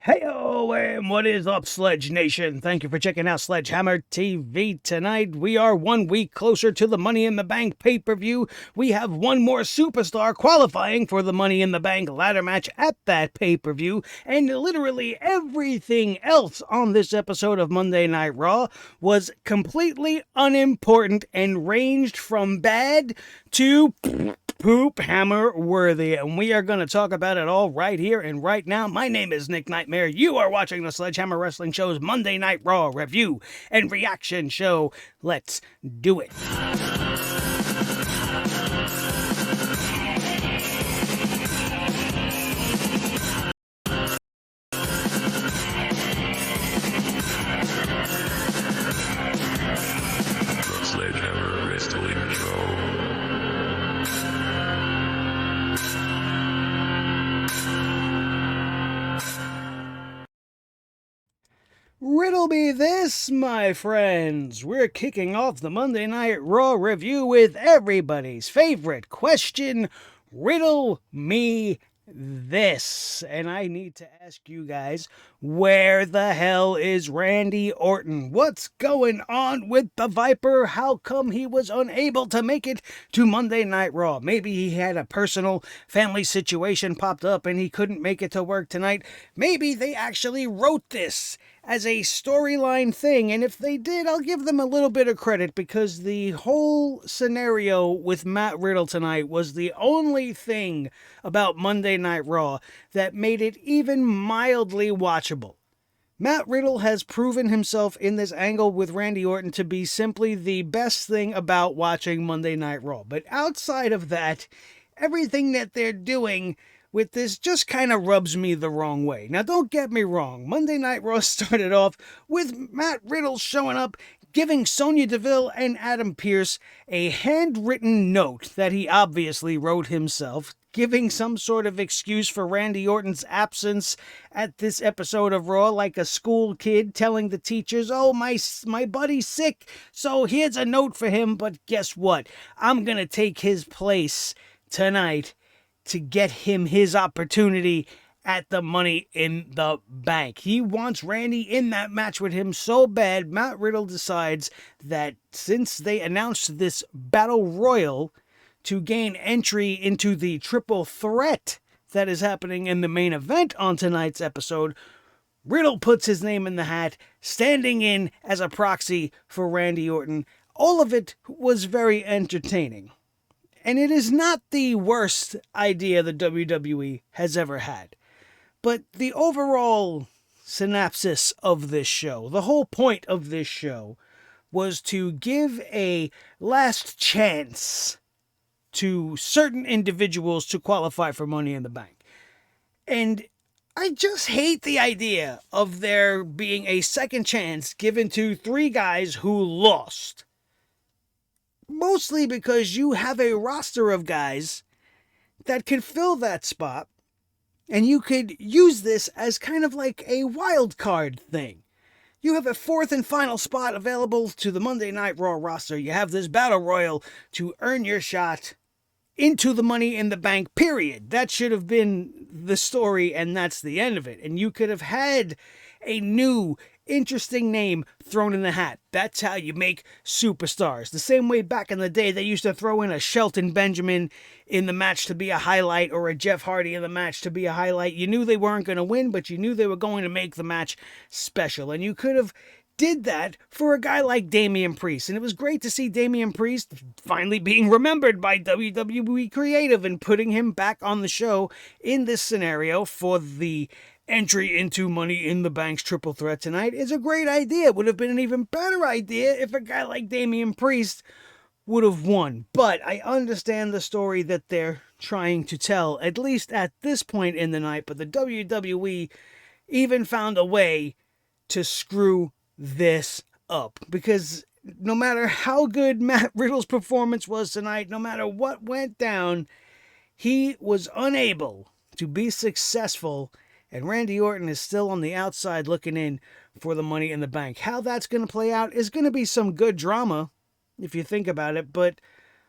Heyo, and what is up, Sledge Nation? Thank you for checking out Sledgehammer TV tonight. We are 1 week closer to the Money in the Bank pay-per-view. We have one more superstar qualifying for the Money in the Bank ladder match at that pay-per-view, and literally everything else on this episode of Monday Night Raw was completely unimportant and ranged from bad to poop hammer worthy, and we are going to talk about it all right here and right now. My name is Nick Nightmare. You are watching the Sledgehammer Wrestling Show's Monday Night Raw review and reaction show. Let's do it. The Sledgehammer Wrestling Show. Riddle me this, my friends. We're kicking off the Monday Night Raw review with everybody's favorite question. Riddle me this. And I need to ask you guys, where the hell is Randy Orton? What's going on with the Viper? How come he was unable to make it to Monday Night Raw? Maybe he had a personal family situation popped up and he couldn't make it to work tonight. Maybe they actually wrote this as a storyline thing, and if they did, I'll give them a little bit of credit, because the whole scenario with Matt Riddle tonight was the only thing about Monday Night Raw that made it even mildly watchable. Matt Riddle has proven himself in this angle with Randy Orton to be simply the best thing about watching Monday Night Raw, but outside of that, everything that they're doing with this just kind of rubs me the wrong way. Now, don't get me wrong. Monday Night Raw started off with Matt Riddle showing up, giving Sonya Deville and Adam Pearce a handwritten note that he obviously wrote himself, giving some sort of excuse for Randy Orton's absence at this episode of Raw, like a school kid telling the teachers, oh, my buddy's sick, so here's a note for him, but guess what? I'm going to take his place tonight to get him his opportunity at the Money in the Bank. He wants Randy in that match with him so bad, Matt Riddle decides that since they announced this Battle Royal to gain entry into the triple threat that is happening in the main event on tonight's episode, Riddle puts his name in the hat, standing in as a proxy for Randy Orton. All of it was very entertaining. And it is not the worst idea the WWE has ever had. But the overall synopsis of this show, the whole point of this show, was to give a last chance to certain individuals to qualify for Money in the Bank. And I just hate the idea of there being a second chance given to three guys who lost. Mostly because you have a roster of guys that can fill that spot, and you could use this as kind of like a wild card thing. You have a fourth and final spot available to the Monday Night Raw roster. You have this Battle Royal to earn your shot into the Money in the Bank, period. That should have been the story, and that's the end of it. And you could have had a new, interesting name thrown in the hat. That's how you make superstars. The same way back in the day they used to throw in a Shelton Benjamin in the match to be a highlight, or a Jeff Hardy in the match to be a highlight. You knew they weren't going to win, but you knew they were going to make the match special. And you could have did that for a guy like Damian Priest. And it was great to see Damian Priest finally being remembered by WWE Creative and putting him back on the show in this scenario for the entry into Money in the Bank's triple threat tonight. Is a great idea. It would have been an even better idea if a guy like Damian Priest would have won. But I understand the story that they're trying to tell, at least at this point in the night. But the WWE even found a way to screw this up, because no matter how good Matt Riddle's performance was tonight, no matter what went down, he was unable to be successful, and Randy Orton is still on the outside looking in for the Money in the Bank. How that's going to play out is going to be some good drama, if you think about it, but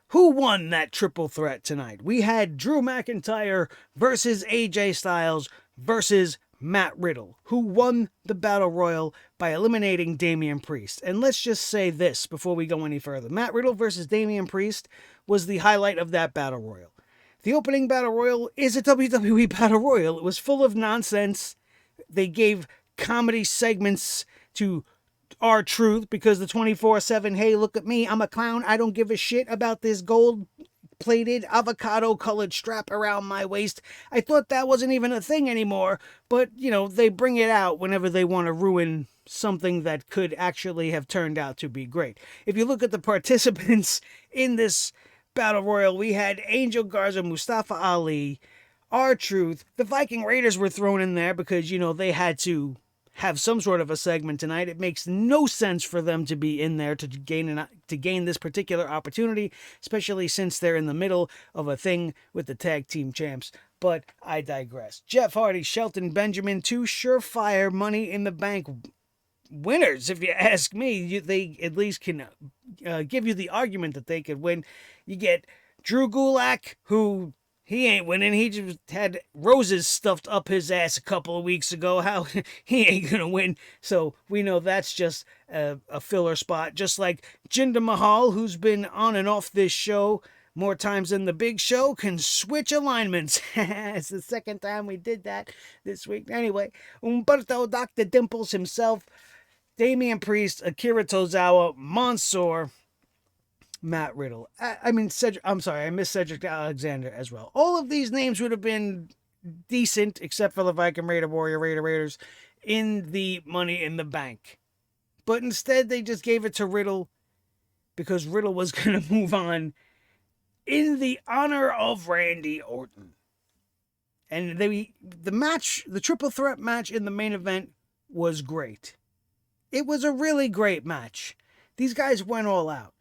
who won that triple threat tonight? We had Drew McIntyre versus AJ Styles versus Matt Riddle, who won the Battle Royal by eliminating Damian Priest. And let's just say this before we go any further. Matt Riddle versus Damian Priest was the highlight of that Battle Royal. The opening Battle Royal is a WWE Battle Royal. It was full of nonsense. They gave comedy segments to R-Truth because the 24/7, hey, look at me, I'm a clown, I don't give a shit about this gold-plated avocado-colored strap around my waist. I thought that wasn't even a thing anymore, but, they bring it out whenever they want to ruin something that could actually have turned out to be great. If you look at the participants in this Battle Royal, we had Angel Garza, Mustafa Ali, R-Truth. The Viking Raiders were thrown in there because, they had to have some sort of a segment tonight. It makes no sense for them to be in there to gain this particular opportunity, especially since they're in the middle of a thing with the tag team champs. But I digress. Jeff Hardy, Shelton Benjamin, two surefire Money in the Bank winners, if you ask me. They at least can give you the argument that they could win. You get Drew Gulak, who he ain't winning. He just had roses stuffed up his ass a couple of weeks ago. How he ain't gonna win. So we know that's just a filler spot. Just like Jinder Mahal, who's been on and off this show more times than the Big Show, can switch alignments. It's the second time we did that this week. Anyway, Umberto Dr. Dimples himself, Damian Priest, Akira Tozawa, Mansoor, Matt Riddle. I missed Cedric Alexander as well. All of these names would have been decent, except for the Viking Raider, Warrior Raiders, in the Money in the Bank. But instead, they just gave it to Riddle because Riddle was going to move on in the honor of Randy Orton. And the triple threat match in the main event was great. It was a really great match. These guys went all out.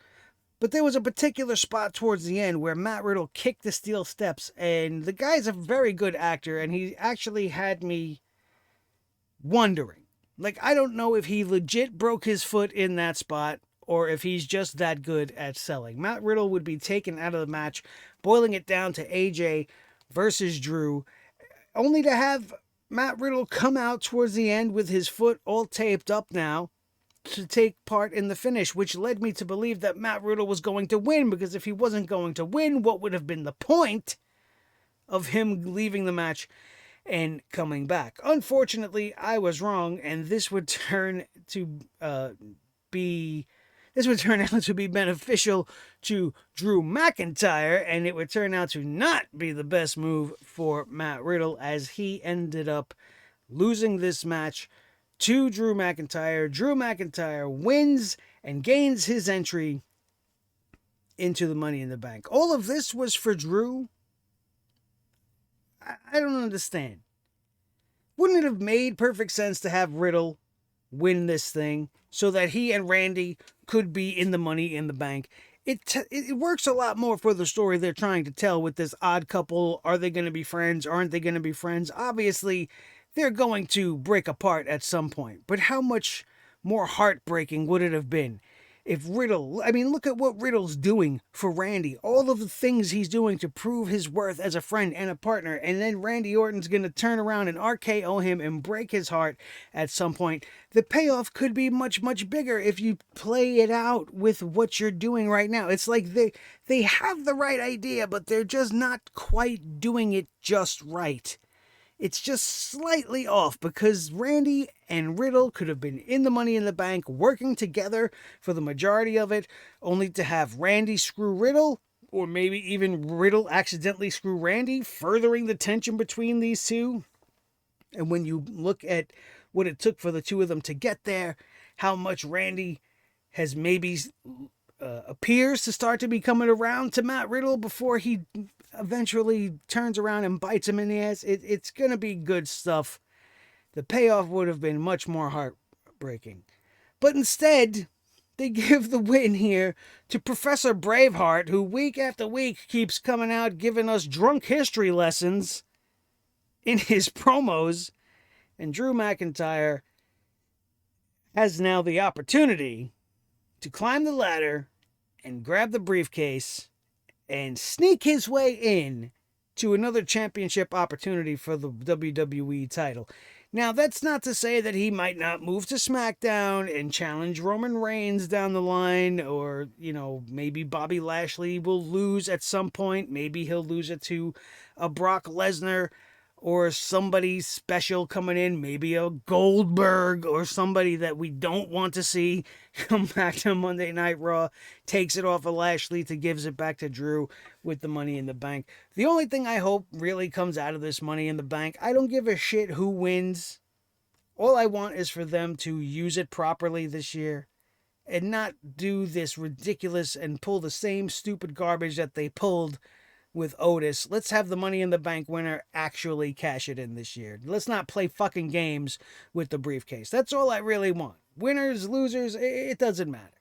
But there was a particular spot towards the end where Matt Riddle kicked the steel steps, and the guy's a very good actor, and he actually had me wondering. I don't know if he legit broke his foot in that spot, or if he's just that good at selling. Matt Riddle would be taken out of the match, boiling it down to AJ versus Drew, only to have Matt Riddle come out towards the end with his foot all taped up now, to take part in the finish, which led me to believe that Matt Riddle was going to win, because if he wasn't going to win, what would have been the point of him leaving the match and coming back? Unfortunately, I was wrong, and this would turn out to be beneficial to Drew McIntyre, and it would turn out to not be the best move for Matt Riddle, as he ended up losing this match to Drew McIntyre. Drew McIntyre wins and gains his entry into the Money in the Bank. All of this was for Drew? I don't understand. Wouldn't it have made perfect sense to have Riddle win this thing so that he and Randy could be in the Money in the Bank? It works a lot more for the story they're trying to tell with this odd couple. Are they going to be friends? Aren't they going to be friends? Obviously, they're going to break apart at some point. But how much more heartbreaking would it have been if Riddle... look at what Riddle's doing for Randy. All of the things he's doing to prove his worth as a friend and a partner. And then Randy Orton's going to turn around and RKO him and break his heart at some point. The payoff could be much, much bigger if you play it out with what you're doing right now. It's like they have the right idea, but they're just not quite doing it just right. It's just slightly off, because Randy and Riddle could have been in the Money in the Bank working together for the majority of it, only to have Randy screw Riddle, or maybe even Riddle accidentally screw Randy, furthering the tension between these two. And when you look at what it took for the two of them to get there, how much Randy has maybe appears to start to be coming around to Matt Riddle before he eventually turns around and bites him in the ass. It's going to be good stuff. The payoff would have been much more heartbreaking. But instead, they give the win here to Professor Braveheart, who week after week keeps coming out giving us drunk history lessons in his promos. And Drew McIntyre has now the opportunity to climb the ladder and grab the briefcase and sneak his way in to another championship opportunity for the WWE title. Now, that's not to say that he might not move to SmackDown and challenge Roman Reigns down the line, or, maybe Bobby Lashley will lose at some point. Maybe he'll lose it to a Brock Lesnar or somebody special coming in, maybe a Goldberg or somebody that we don't want to see come back to Monday Night Raw, takes it off of Lashley to gives it back to Drew with the Money in the Bank. The only thing I hope really comes out of this Money in the Bank, I don't give a shit who wins. All I want is for them to use it properly this year and not do this ridiculous and pull the same stupid garbage that they pulled with Otis. Let's have the Money in the Bank winner actually cash it in this year. Let's not play fucking games with the briefcase. That's all I really want. Winners, losers, it doesn't matter.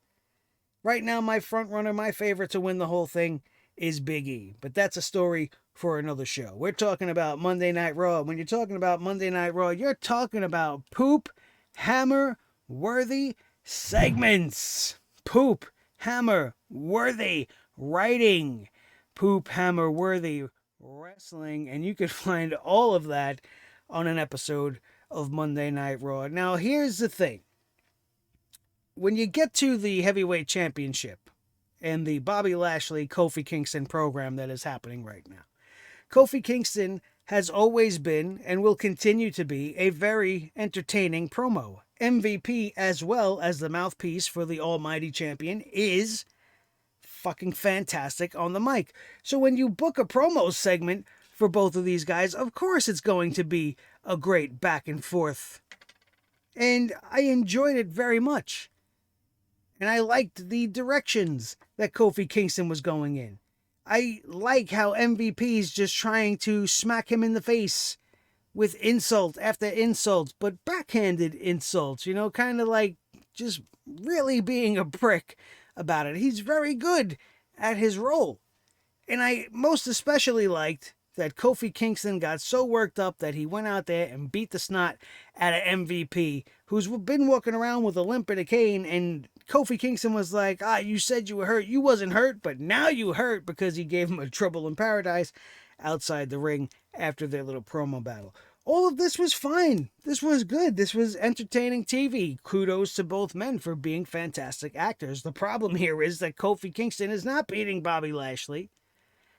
Right now, my front runner, my favorite to win the whole thing is Big E. But that's a story for another show. We're talking about Monday Night Raw. When you're talking about Monday Night Raw, you're talking about poop, hammer, worthy segments. Poop, hammer, worthy writing. Poop, hammer, worthy wrestling. And you could find all of that on an episode of Monday Night Raw. Now, here's the thing. When you get to the heavyweight championship and the Bobby Lashley Kofi Kingston program that is happening right now, Kofi Kingston has always been and will continue to be a very entertaining promo. MVP as well as the mouthpiece for the almighty champion is fucking fantastic on the mic. So when you book a promo segment for both of these guys, of course it's going to be a great back and forth. And I enjoyed it very much. And I liked the directions that Kofi Kingston was going in. I like how MVP's just trying to smack him in the face with insult after insult, but backhanded insults, kind of like just really being a prick about it. He's very good at his role. And I most especially liked that Kofi Kingston got so worked up that he went out there and beat the snot out of MVP, who's been walking around with a limp and a cane, and Kofi Kingston was like, you said you were hurt. You wasn't hurt, but now you hurt, because he gave him a trouble in paradise outside the ring after their little promo battle. All of this was fine. This was good. This was entertaining TV. Kudos to both men for being fantastic actors. The problem here is that Kofi Kingston is not beating Bobby Lashley.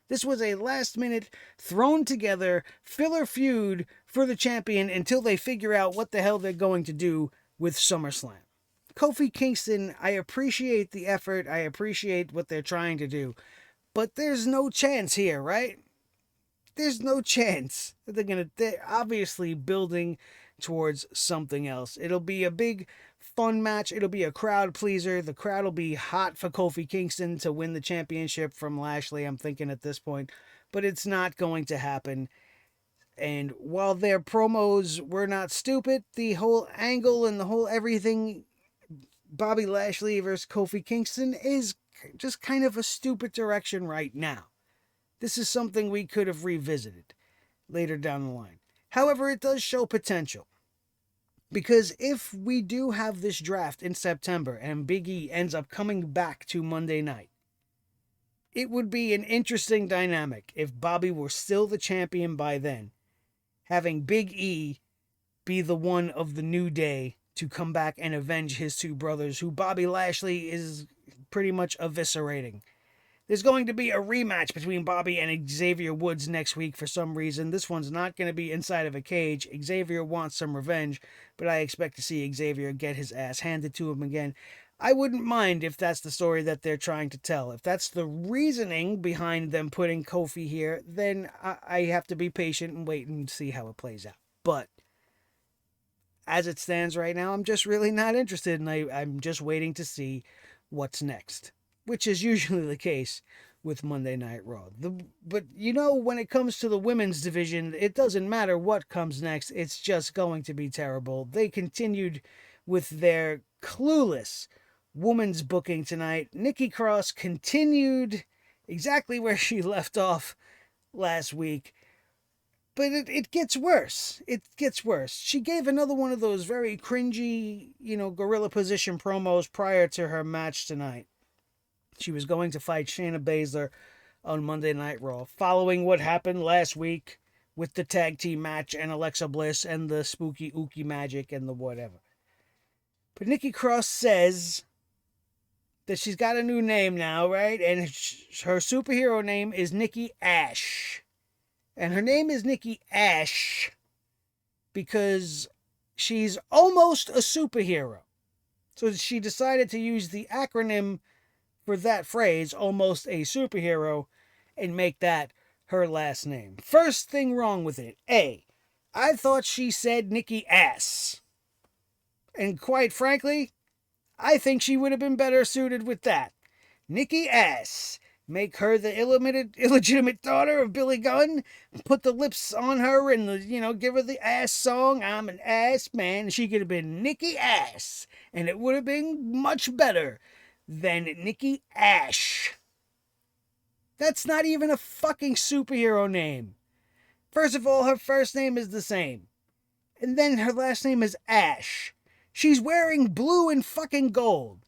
This was a last-minute, thrown-together filler feud for the champion until they figure out what the hell they're going to do with SummerSlam. Kofi Kingston, I appreciate the effort. I appreciate what they're trying to do. But there's no chance here, right? There's no chance that they're obviously building towards something else. It'll be a big, fun match. It'll be a crowd pleaser. The crowd will be hot for Kofi Kingston to win the championship from Lashley, I'm thinking at this point. But it's not going to happen. And while their promos were not stupid, the whole angle and the whole everything, Bobby Lashley versus Kofi Kingston, is just kind of a stupid direction right now. This is something we could have revisited later down the line. However, it does show potential. Because if we do have this draft in September and Big E ends up coming back to Monday night, it would be an interesting dynamic if Bobby were still the champion by then, having Big E be the one of the New Day to come back and avenge his two brothers, who Bobby Lashley is pretty much eviscerating. There's going to be a rematch between Bobby and Xavier Woods next week for some reason. This one's not going to be inside of a cage. Xavier wants some revenge, but I expect to see Xavier get his ass handed to him again. I wouldn't mind if that's the story that they're trying to tell. If that's the reasoning behind them putting Kofi here, then I have to be patient and wait and see how it plays out. But as it stands right now, I'm just really not interested, and I'm just waiting to see what's next, which is usually the case with Monday Night Raw. But when it comes to the women's division, it doesn't matter what comes next. It's just going to be terrible. They continued with their clueless women's booking tonight. Nikki Cross continued exactly where she left off last week. But it gets worse. It gets worse. She gave another one of those very cringy, gorilla position promos prior to her match tonight. She was going to fight Shayna Baszler on Monday Night Raw, following what happened last week with the tag team match and Alexa Bliss and the spooky ooky magic and the whatever. But Nikki Cross says that she's got a new name now, right? And her superhero name is Nikki Ash. And her name is Nikki Ash because she's almost a superhero. So she decided to use the acronym for that phrase, almost a superhero, and make that her last name. First thing wrong with it. A, I thought she said Nikki Ass. And quite frankly, I think she would have been better suited with that. Nikki Ass. Make her the illegitimate daughter of Billy Gunn. Put the lips on her and, give her the ass song. I'm an ass man. She could have been Nikki Ass. And it would have been much better than Nikki Ash. That's not even a fucking superhero name. First of all, her first name is the same. And then her last name is Ash. She's wearing blue and fucking gold.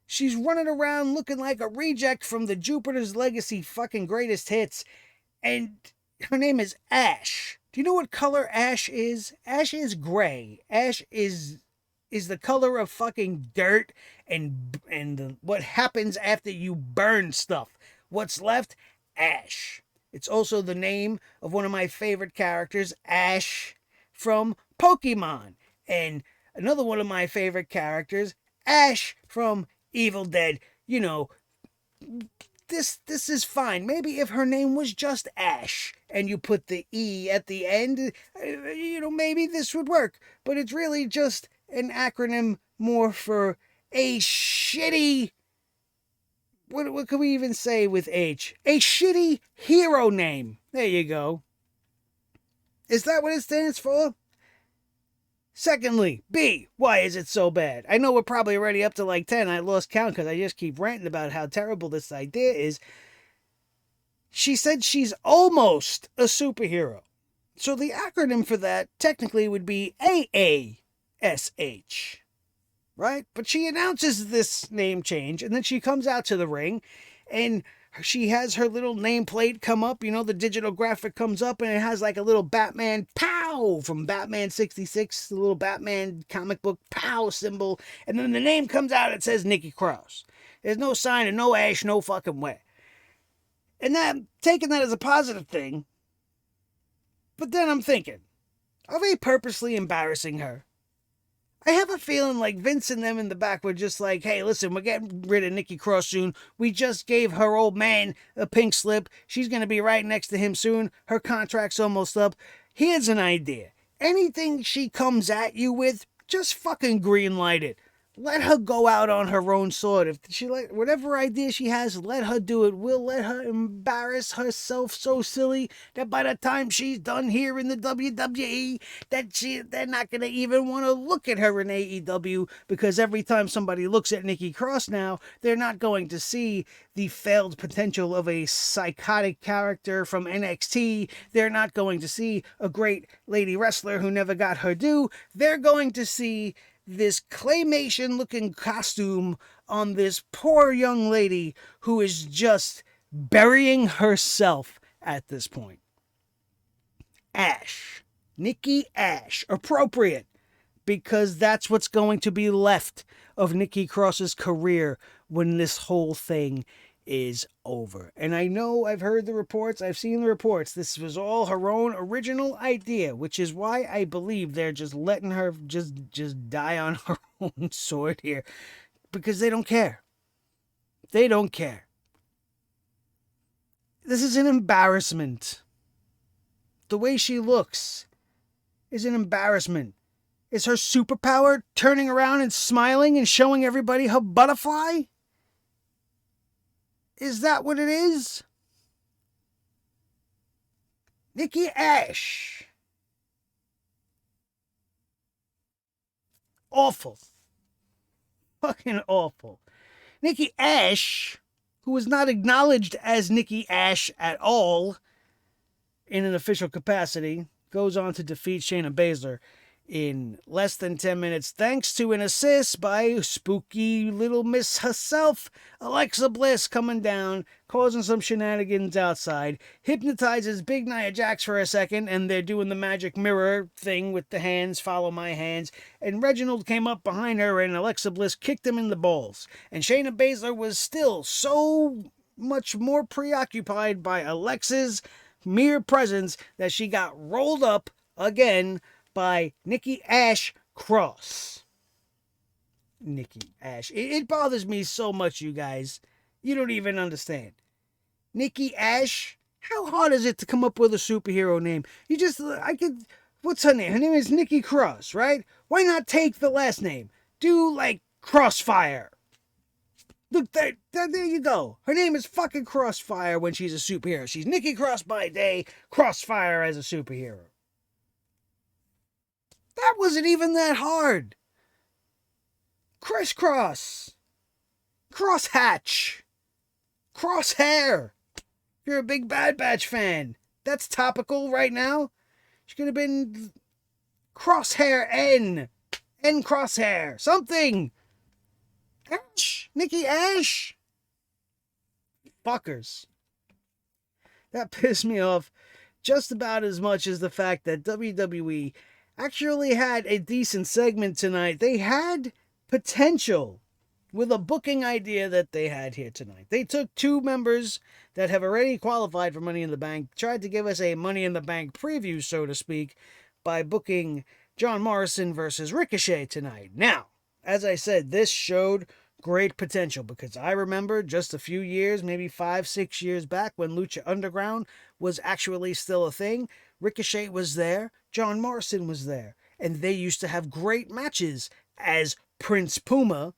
She's running around looking like a reject from the Jupiter's Legacy fucking greatest hits. And her name is Ash. Do you know what color ash is? Ash is gray. Ash is the color of fucking dirt and what happens after you burn stuff. What's left? Ash. It's also the name of one of my favorite characters, Ash, from Pokemon. And another one of my favorite characters, Ash from Evil Dead. This is fine. Maybe if her name was just Ash and you put the E at the end, maybe this would work. But it's really just an acronym more for a shitty, what could we even say with H? A shitty hero name. There you go. Is that what it stands for? Secondly, B, why is it so bad? I know we're probably already up to like 10. I lost count because I just keep ranting about how terrible this idea is. She said she's almost a superhero. So the acronym for that technically would be AASH. Right? But she announces this name change and then she comes out to the ring and she has her little nameplate come up, the digital graphic comes up and it has like a little Batman pow from Batman 66, the little Batman comic book pow symbol. And then the name comes out, it says Nikki Cross. There's no sign of no Ash, no fucking way. And I'm taking that as a positive thing. But then I'm thinking, are they purposely embarrassing her? I have a feeling like Vince and them in the back were just like, hey, listen, we're getting rid of Nikki Cross soon. We just gave her old man a pink slip. She's going to be right next to him soon. Her contract's almost up. Here's an idea. Anything she comes at you with, just fucking green light it. Let her go out on her own sword. If she whatever idea she has, let her do it. We'll let her embarrass herself so silly that by the time she's done here in the WWE, they're not gonna even want to look at her in AEW, because every time somebody looks at Nikki Cross now, they're not going to see the failed potential of a psychotic character from NXT. They're not going to see a great lady wrestler who never got her due. They're going to see this claymation looking costume on this poor young lady who is just burying herself at this point. Ash. Nikki Ash. Appropriate, because that's what's going to be left of Nikki Cross's career when this whole thing is over. And I know I've heard the reports, I've seen the reports. This was all her own original idea, which is why I believe they're just letting her just die on her own sword here, because they don't care. They don't care. This is an embarrassment. The way she looks is an embarrassment. Is her superpower turning around and smiling and showing everybody her butterfly? Is that what it is? Nikki Ash. Awful. Fucking awful. Nikki Ash, who was not acknowledged as Nikki Ash at all in an official capacity, goes on to defeat Shayna Baszler in less than 10 minutes, thanks to an assist by spooky little Miss herself, Alexa Bliss, coming down, causing some shenanigans outside, hypnotizes Big Nia Jax for a second, and they're doing the magic mirror thing with the hands, follow my hands, and Reginald came up behind her, and Alexa Bliss kicked him in the balls. And Shayna Baszler was still so much more preoccupied by Alexa's mere presence that she got rolled up again by Nikki Ash Cross. Nikki Ash. It bothers me so much, you guys. You don't even understand. Nikki Ash? How hard is it to come up with a superhero name? What's her name? Her name is Nikki Cross, right? Why not take the last name? Do like Crossfire. Look, there you go. Her name is fucking Crossfire when she's a superhero. She's Nikki Cross by day, Crossfire as a superhero. That wasn't even that hard. Crisscross. Crosshatch. Crosshair. You're a big Bad Batch fan. That's topical right now. She could have been Crosshair N. N Crosshair. Something. Ash. Nikki Ash. Fuckers. That pissed me off just about as much as the fact that WWE actually had a decent segment tonight. They had potential with a booking idea that they had here tonight. They took two members that have already qualified for Money in the Bank, tried to give us a Money in the Bank preview, so to speak, by booking John Morrison versus Ricochet tonight. Now, as I said, this showed great potential because I remember just a few years, maybe 5-6 years back, when Lucha Underground was actually still a thing. Ricochet was there, John Morrison was there, and they used to have great matches as Prince Puma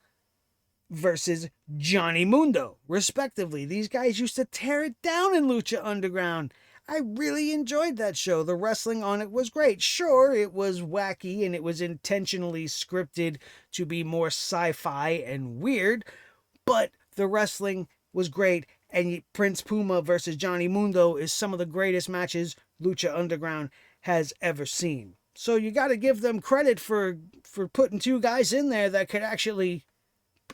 versus Johnny Mundo, respectively. These guys used to tear it down in Lucha Underground. I really enjoyed that show. The wrestling on it was great. Sure, it was wacky and it was intentionally scripted to be more sci-fi and weird, but the wrestling was great. And Prince Puma versus Johnny Mundo is some of the greatest matches Lucha Underground has ever seen. So you got to give them credit for putting two guys in there that could actually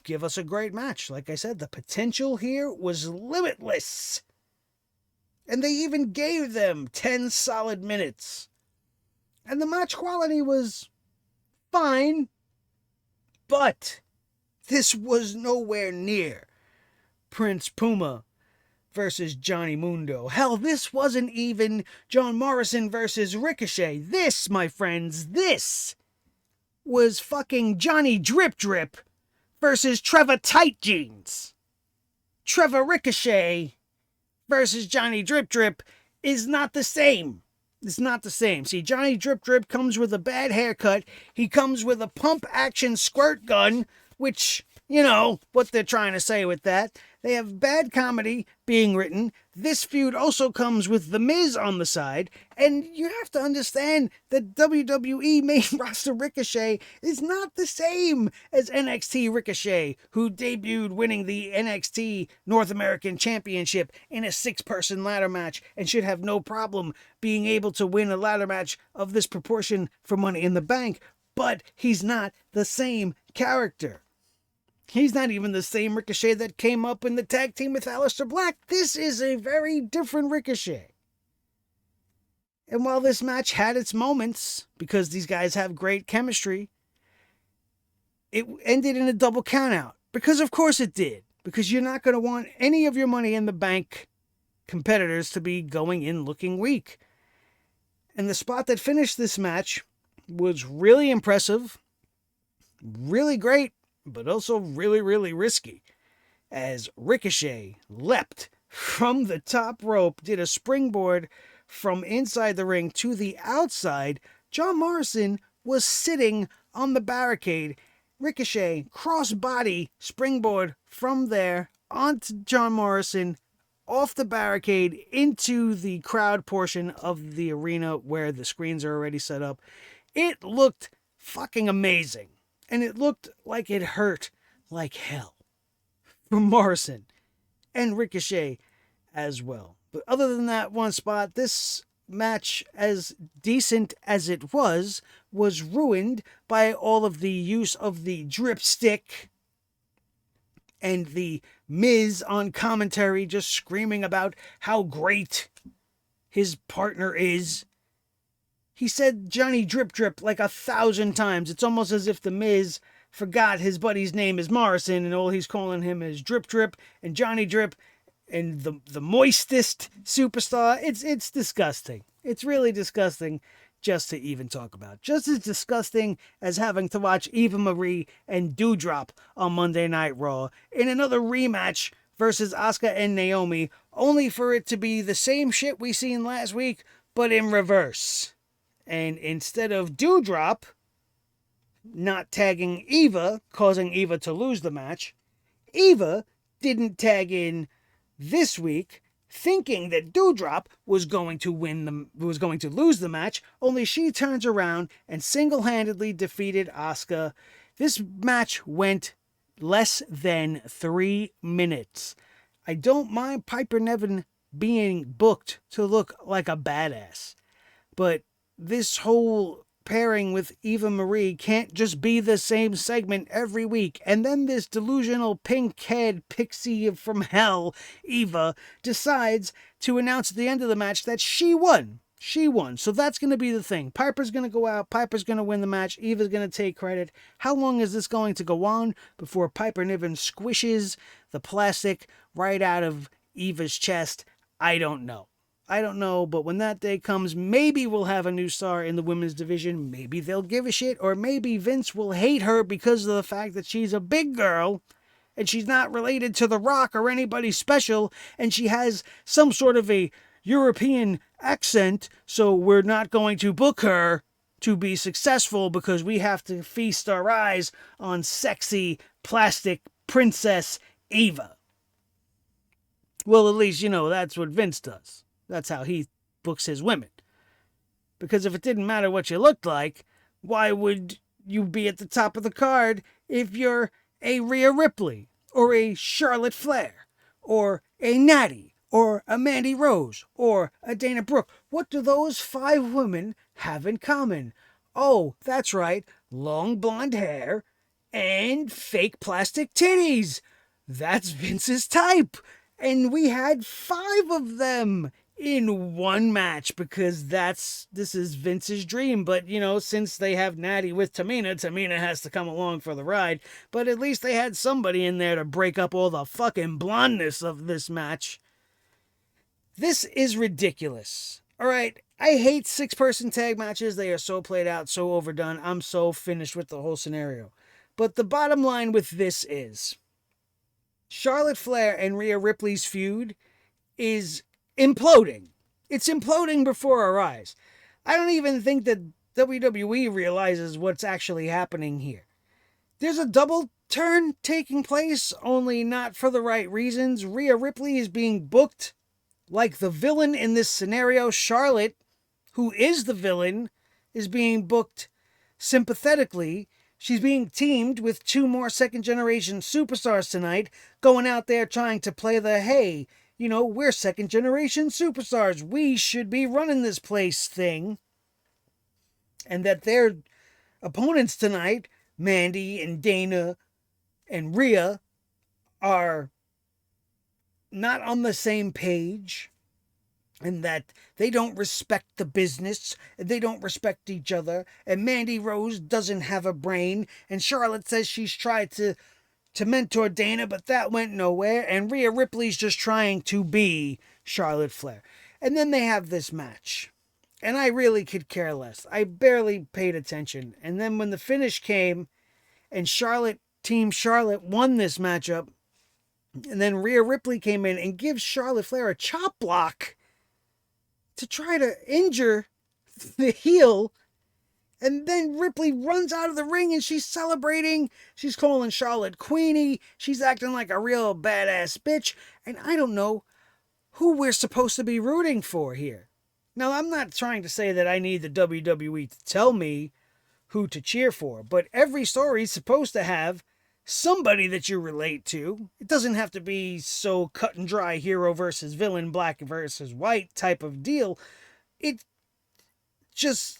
give us a great match. Like I said, the potential here was limitless. And they even gave them 10 solid minutes. And the match quality was fine, but this was nowhere near Prince Puma versus Johnny Mundo. Hell, this wasn't even John Morrison versus Ricochet. This, my friends, this was fucking Johnny Drip Drip versus Trevor Tight Jeans. Trevor Ricochet versus Johnny Drip Drip is not the same. It's not the same. See, Johnny Drip Drip comes with a bad haircut. He comes with a pump action squirt gun, which, you know, what they're trying to say with that. They have bad comedy being written. This feud also comes with The Miz on the side. And you have to understand that WWE main roster Ricochet is not the same as NXT Ricochet, who debuted winning the NXT North American Championship in a 6-person ladder match and should have no problem being able to win a ladder match of this proportion for Money in the Bank. But he's not the same character. He's not even the same Ricochet that came up in the tag team with Aleister Black. This is a very different Ricochet. And while this match had its moments, because these guys have great chemistry, it ended in a double countout. Because of course it did. Because you're not going to want any of your Money in the Bank competitors to be going in looking weak. And the spot that finished this match was really impressive, really great, but also really, really risky, as Ricochet leapt from the top rope, did a springboard from inside the ring to the outside. John Morrison was sitting on the barricade. Ricochet crossbody springboard from there onto John Morrison, off the barricade into the crowd portion of the arena where the screens are already set up. It looked fucking amazing. And it looked like it hurt like hell for Morrison and Ricochet as well. But other than that one spot, this match, as decent as it was ruined by all of the use of the dripstick and the Miz on commentary just screaming about how great his partner is. He said Johnny Drip Drip like 1,000 times. It's almost as if the Miz forgot his buddy's name is Morrison and all he's calling him is Drip Drip and Johnny Drip and the moistest superstar. It's disgusting. It's really disgusting just to even talk about. Just as disgusting as having to watch Eva Marie and Doudrop on Monday Night Raw in another rematch versus Asuka and Naomi, only for it to be the same shit we seen last week, but in reverse. And instead of Doudrop not tagging Eva, causing Eva to lose the match, Eva didn't tag in this week, thinking that Doudrop was going to lose the match, only she turns around and single-handedly defeated Asuka. This match went less than 3 minutes. I don't mind Piper Niven being booked to look like a badass, but this whole pairing with Eva Marie can't just be the same segment every week. And then this delusional pink-haired pixie from hell, Eva, decides to announce at the end of the match that she won. She won. So that's going to be the thing. Piper's going to go out. Piper's going to win the match. Eva's going to take credit. How long is this going to go on before Piper Niven squishes the plastic right out of Eva's chest? I don't know. But when that day comes, maybe we'll have a new star in the women's division. Maybe they'll give a shit, or maybe Vince will hate her because of the fact that she's a big girl and she's not related to The Rock or anybody special, and she has some sort of a European accent, so we're not going to book her to be successful because we have to feast our eyes on sexy plastic princess Eva. Well, at least, that's what Vince does. That's how he books his women. Because if it didn't matter what you looked like, why would you be at the top of the card if you're a Rhea Ripley, or a Charlotte Flair, or a Natty, or a Mandy Rose, or a Dana Brooke? What do those 5 women have in common? Oh, that's right, long blonde hair and fake plastic titties. That's Vince's type. And we had 5 of them in one match because this is Vince's dream. But, since they have Natty with Tamina has to come along for the ride. But at least they had somebody in there to break up all the fucking blondness of this match. This is ridiculous. All right, I hate 6-person tag matches. They are so played out, so overdone. I'm so finished with the whole scenario. But the bottom line with this is Charlotte Flair and Rhea Ripley's feud is imploding. It's imploding before our eyes. I don't even think that WWE realizes what's actually happening here. There's a double turn taking place, only not for the right reasons. Rhea Ripley is being booked like the villain in this scenario. Charlotte, who is the villain, is being booked sympathetically. She's being teamed with 2 more second-generation superstars tonight, going out there trying to play the, hey, we're second-generation superstars, we should be running this place thing. And that their opponents tonight, Mandy and Dana and Rhea, are not on the same page, and that they don't respect the business, and they don't respect each other, and Mandy Rose doesn't have a brain, and Charlotte says she's tried to mentor Dana, but that went nowhere, and Rhea Ripley's just trying to be Charlotte Flair. And then they have this match, and I really could care less. I barely paid attention. And then when the finish came, and Team Charlotte won this matchup, and then Rhea Ripley came in and gives Charlotte Flair a chop block to try to injure the heel. And then Ripley runs out of the ring and she's celebrating. She's calling Charlotte Queenie. She's acting like a real badass bitch. And I don't know who we're supposed to be rooting for here. Now, I'm not trying to say that I need the WWE to tell me who to cheer for, but every story is supposed to have somebody that you relate to. It doesn't have to be so cut and dry hero versus villain, black versus white type of deal. it just,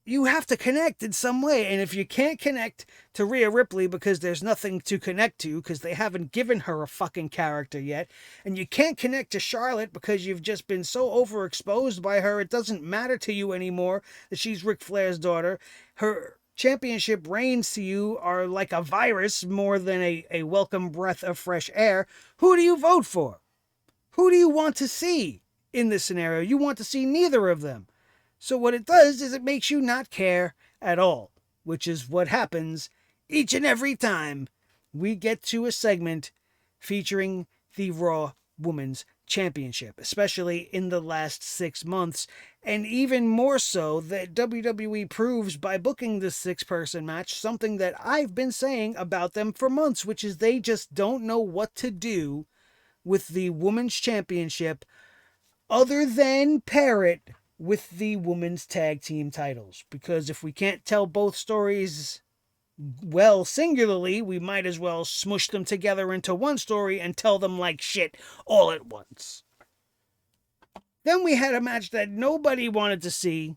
you have to connect in some way. And if you can't connect to Rhea Ripley because there's nothing to connect to because they haven't given her a fucking character yet, and you can't connect to Charlotte because you've just been so overexposed by her, it doesn't matter to you anymore that she's Ric Flair's daughter. Her championship reigns to you are like a virus more than a welcome breath of fresh air. Who do you vote for? Who do you want to see in this scenario? You want to see neither of them. So what it does is it makes you not care at all, which is what happens each and every time we get to a segment featuring the Raw Women's Championship, especially in the last 6 months, and even more so that WWE proves by booking this 6-person match something that I've been saying about them for months, which is they just don't know what to do with the Women's Championship other than pair it with the women's tag team titles. Because if we can't tell both stories well singularly, we might as well smush them together into one story and tell them like shit all at once. Then we had a match that nobody wanted to see.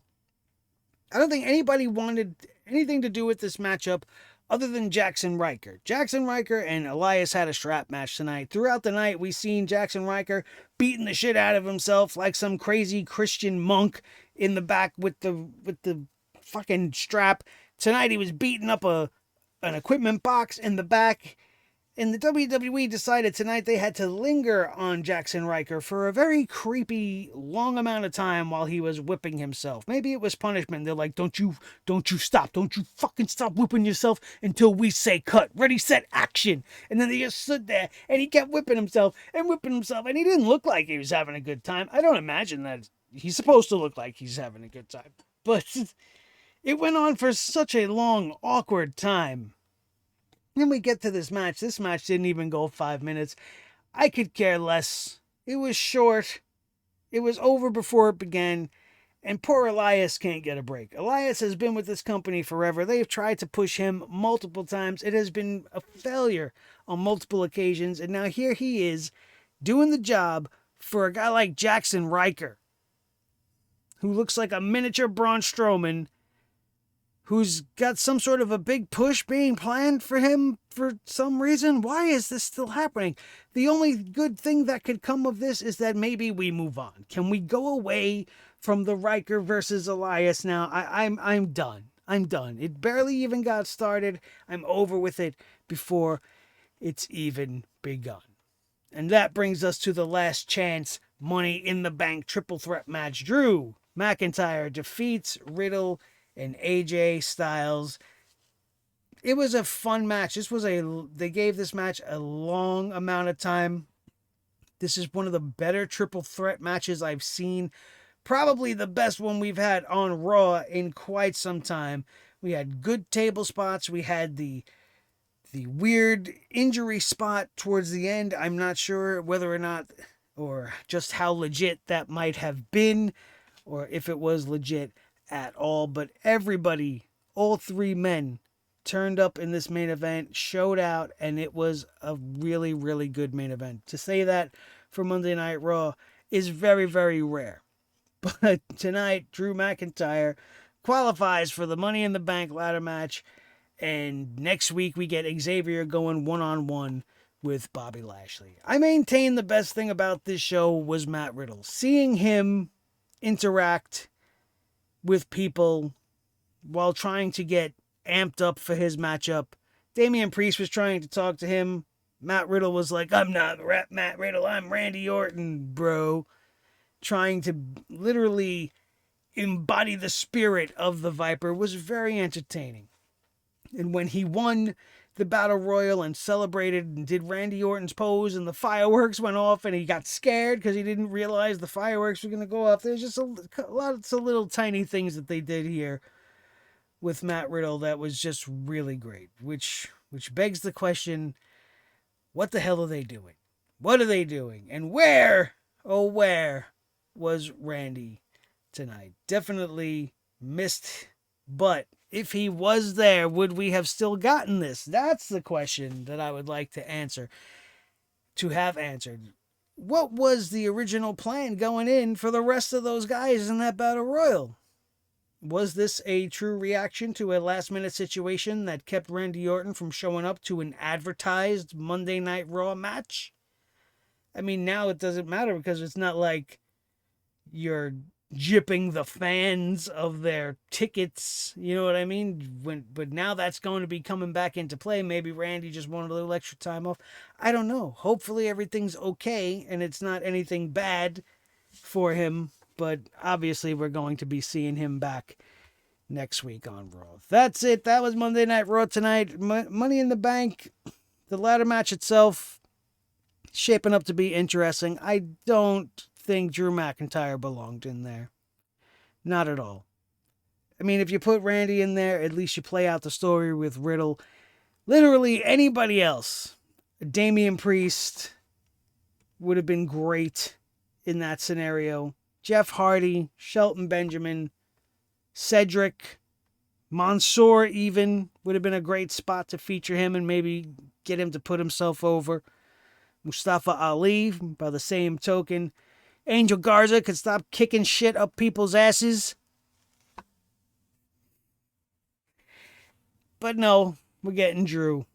I don't think anybody wanted anything to do with this matchup other than Jackson Ryker. Jackson Ryker and Elias had a strap match tonight. Throughout the night, we seen Jackson Ryker beating the shit out of himself like some crazy Christian monk in the back with the fucking strap. Tonight, he was beating up an equipment box in the back. And the WWE decided tonight they had to linger on Jackson Ryker for a very creepy, long amount of time while he was whipping himself. Maybe it was punishment. They're like, don't you stop. Don't you fucking stop whipping yourself until we say cut. Ready, set, action. And then they just stood there and he kept whipping himself. And he didn't look like he was having a good time. I don't imagine that he's supposed to look like he's having a good time. But it went on for such a long, awkward time. Then we get to this match. This match didn't even go 5 minutes. I could care less. It was short. It was over before it began. And poor Elias can't get a break. Elias has been with this company forever. They've tried to push him multiple times. It has been a failure on multiple occasions. And now here he is doing the job for a guy like Jackson Ryker, who looks like a miniature Braun Strowman, who's got some sort of a big push being planned for him for some reason. Why is this still happening? The only good thing that could come of this is that maybe we move on. Can we go away from the Ryker versus Elias now? I'm done. I'm done. It barely even got started. I'm over with it before it's even begun. And that brings us to the last chance Money in the Bank triple threat match. Drew McIntyre defeats Riddle and AJ Styles. It was a fun match. They gave this match a long amount of time. This is one of the better triple threat matches I've seen. Probably the best one we've had on Raw in quite some time. We had good table spots. We had the weird injury spot towards the end. I'm not sure whether or not, or just how legit that might have been, or if it was legit at all. But everybody, all 3 men, turned up in this main event, showed out, and it was a really, really good main event. To say that for Monday Night Raw is very, very rare. But tonight, Drew McIntyre qualifies for the Money in the Bank ladder match, and next week we get Xavier going one-on-one with Bobby Lashley. I maintain the best thing about this show was Matt Riddle. Seeing him interact with people while trying to get amped up for his matchup. Damian Priest was trying to talk to him. Matt Riddle was like, I'm not Matt Riddle, I'm Randy Orton, bro. Trying to literally embody the spirit of the Viper was very entertaining. And when he won the Battle Royal and celebrated and did Randy Orton's pose and the fireworks went off and he got scared because he didn't realize the fireworks were going to go off. There's just lots of little tiny things that they did here with Matt Riddle that was just really great, which begs the question, what the hell are they doing? What are they doing? And where, oh where, was Randy tonight? Definitely missed, but if he was there, would we have still gotten this? That's the question that I would like to answer, to have answered. what was the original plan going in for the rest of those guys in that Battle Royal? Was this a true reaction to a last-minute situation that kept Randy Orton from showing up to an advertised Monday Night Raw match? I mean, now it doesn't matter because it's not like you're gypping the fans of their tickets. You know what I mean? But now that's going to be coming back into play. Maybe Randy just wanted a little extra time off. I don't know. Hopefully everything's okay and it's not anything bad for him. But obviously we're going to be seeing him back next week on Raw. That's it. That was Monday Night Raw tonight. Money in the Bank. The ladder match itself shaping up to be interesting. I don't think Drew McIntyre belonged in there. Not at all. I mean, if you put Randy in there, at least you play out the story with Riddle. Literally anybody else. Damian Priest would have been great in that scenario. Jeff Hardy, Shelton Benjamin, Cedric, Mansoor even would have been a great spot to feature him and maybe get him to put himself over. Mustafa Ali, by the same token. Angel Garza could stop kicking shit up people's asses. But no, we're getting Drew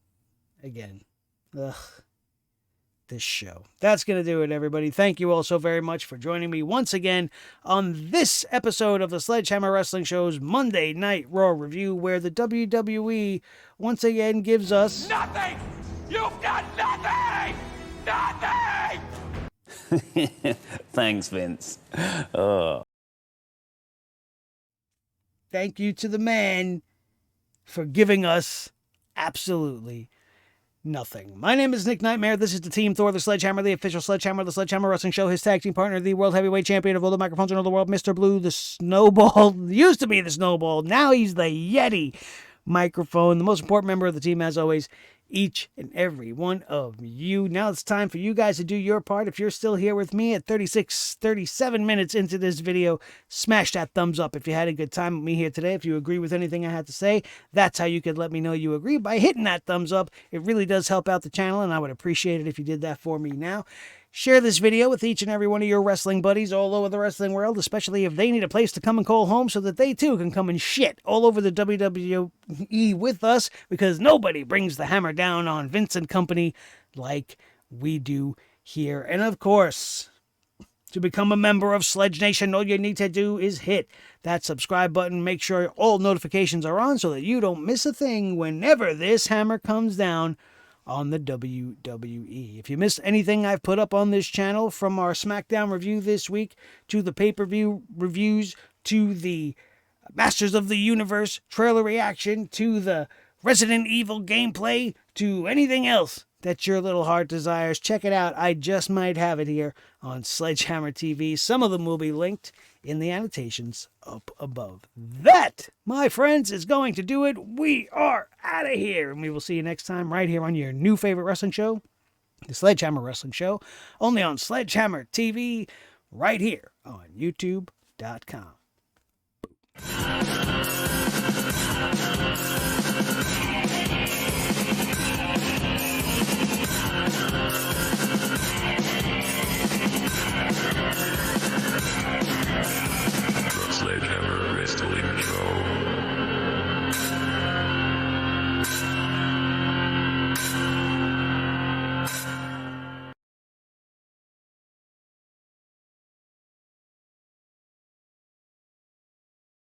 again. Ugh. This show. That's going to do it, everybody. Thank you all so very much for joining me once again on this episode of the Sledgehammer Wrestling Show's Monday Night Raw review, where the WWE once again gives us nothing! You've got nothing! Nothing! Thanks, Vince. Thank you to the man for giving us absolutely nothing. My name is Nick Nightmare. This is the Team Thor, the Sledgehammer, the official Sledgehammer, the Sledgehammer Wrestling Show, his tag team partner, the World Heavyweight Champion of all the microphones in all the world, Mr. Blue, the Snowball. Used to be the Snowball. Now he's the Yeti microphone. The most important member of the team, as always, each and every one of you. Now it's time for you guys to do your part. If you're still here with me at 37 minutes into this video, smash that thumbs up if you had a good time with me here today. If you agree with anything I had to say, that's how you could let me know you agree, by hitting that thumbs up. It really does help out the channel, and I would appreciate it if you did that for me now. Share this video with each and every one of your wrestling buddies all over the wrestling world, especially if they need a place to come and call home so that they too can come and shit all over the WWE with us, because nobody brings the hammer down on Vince and company like we do here. And of course, to become a member of Sledge Nation, all you need to do is hit that subscribe button. Make sure all notifications are on so that you don't miss a thing whenever this hammer comes down on the WWE. If you missed anything I've put up on this channel, from our SmackDown review this week, to the pay-per-view reviews, to the Masters of the Universe trailer reaction, to the Resident Evil gameplay, to anything else that your little heart desires, check it out. I just might have it here on Sledgehammer TV. Some of them will be linked in the annotations up above. That, my friends, is going to do it. We are out of here, and we will see you next time right here on your new favorite wrestling show, the Sledgehammer Wrestling Show, only on Sledgehammer TV, right here on YouTube.com.